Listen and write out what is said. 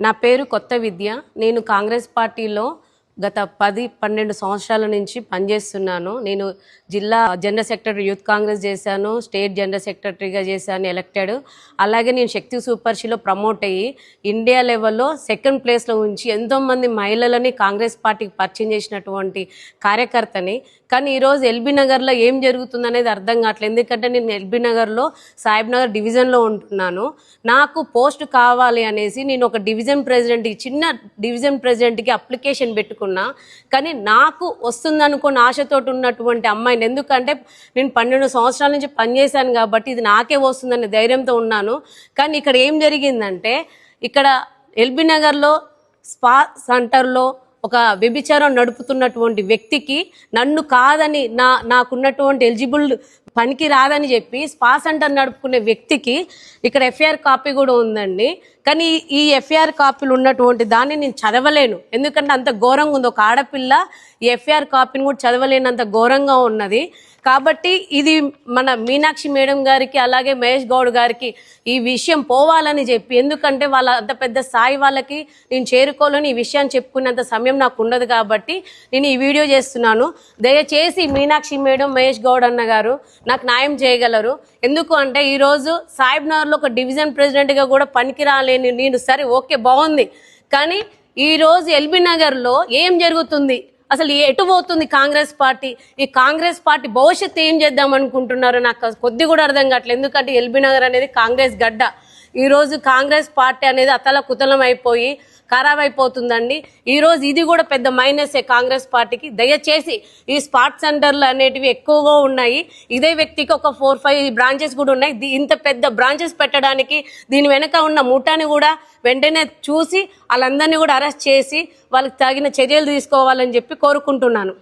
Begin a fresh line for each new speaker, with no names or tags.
నా పేరు కొత్త విద్య. నేను కాంగ్రెస్ పార్టీలో గత 10-12 సంవత్సరాల నుంచి పనిచేస్తున్నాను. నేను జిల్లా జనరల్ సెక్రటరీ యూత్ కాంగ్రెస్ చేశాను, స్టేట్ జనరల్ సెక్రటరీగా చేశాను ఎలక్టెడ్. అలాగే నేను శక్తి సూపర్షీలో ప్రమోట్ అయ్యి ఇండియా లెవెల్లో సెకండ్ ప్లేస్లో ఉంచి ఎంతోమంది మహిళలని కాంగ్రెస్ పార్టీకి పరిచయం చేసినటువంటి కార్యకర్తని. కానీ ఈరోజు ఎల్బీ నగర్లో ఏం జరుగుతుందనేది అర్థం కావట్లేదు. ఎందుకంటే నేను ఎల్బీ నగర్లో సాహెబ్ నగర్ డివిజన్లో ఉంటున్నాను. నాకు పోస్ట్ కావాలి అనేసి నేను ఒక డివిజన్ ప్రెసిడెంట్కి, చిన్న డివిజన్ ప్రెసిడెంట్కి అప్లికేషన్ పెట్టుకున్నా. కానీ నాకు వస్తుందనుకున్న ఆశతోటి ఉన్నటువంటి అమ్మాయిని, ఎందుకంటే నేను 12 సంవత్సరాల నుంచి పనిచేశాను కాబట్టి ఇది నాకే వస్తుందనే ధైర్యంతో ఉన్నాను. కానీ ఇక్కడ ఏం జరిగిందంటే, ఇక్కడ ఎల్బీ నగర్లో స్పా సెంటర్లో ఒక వ్యభిచారం నడుపుతున్నటువంటి వ్యక్తికి నన్ను కాదని నాకున్నటువంటి ఎలిజిబుల్ పనికి రాదని చెప్పి స్పా సెంటర్ నడుపుకునే వ్యక్తికి ఇక్కడ ఎఫ్ఐఆర్ కాపీ కూడా ఉందండి. కానీ ఈ ఎఫ్ఐఆర్ కాపీలు ఉన్నటువంటి దాన్ని నేను చదవలేను, ఎందుకంటే అంత ఘోరంగా ఉంది. ఒక ఆడపిల్ల ఈ ఎఫ్ఐఆర్ కాపీని కూడా చదవలేనంత ఘోరంగా ఉన్నది. కాబట్టి ఇది మన మీనాక్షి మేడం గారికి అలాగే మహేష్ గౌడ్ గారికి ఈ విషయం పోవాలని చెప్పి, ఎందుకంటే వాళ్ళ అంత పెద్ద స్థాయి వాళ్ళకి నేను చేరుకోవాలని ఈ విషయాన్ని చెప్పుకునేంత సమయం నాకు ఉండదు కాబట్టి నేను ఈ వీడియో చేస్తున్నాను. దయచేసి మీనాక్షి మేడం, మహేష్ గౌడ్ అన్న గారు నాకు న్యాయం చేయగలరు. ఎందుకు అంటే ఈరోజు సాహెబ్ నగర్లో ఒక డివిజన్ ప్రెసిడెంట్గా కూడా పనికి రాలేని నేను, సరే ఓకే బాగుంది, కానీ ఈరోజు ఎల్బీ నగర్లో ఏం జరుగుతుంది, అసలు ఎటు పోతుంది కాంగ్రెస్ పార్టీ? ఈ కాంగ్రెస్ పార్టీ భవిష్యత్తు ఏం చేద్దాం అనుకుంటున్నారో నాకు కొద్ది కూడా అర్థం కావట్లేదు. ఎందుకంటే ఎల్బీ నగర్ అనేది కాంగ్రెస్ గడ్డ. ఈరోజు కాంగ్రెస్ పార్టీ అనేది అతలకుతలం అయిపోయి ఖరాబ్ అయిపోతుందండి. ఈరోజు ఇది కూడా పెద్ద మైనసే కాంగ్రెస్ పార్టీకి. దయచేసి ఈ స్పాట్ సెంటర్లు అనేటివి ఎక్కువగా ఉన్నాయి. ఇదే వ్యక్తికి ఒక 4-5 బ్రాంచెస్ కూడా ఉన్నాయి. ఇంత పెద్ద బ్రాంచెస్ పెట్టడానికి దీని వెనక ఉన్న ముఠాని కూడా వెంటనే చూసి వాళ్ళందరినీ కూడా అరెస్ట్ చేసి వాళ్ళకి తగిన చర్యలు తీసుకోవాలని చెప్పి కోరుకుంటున్నాను.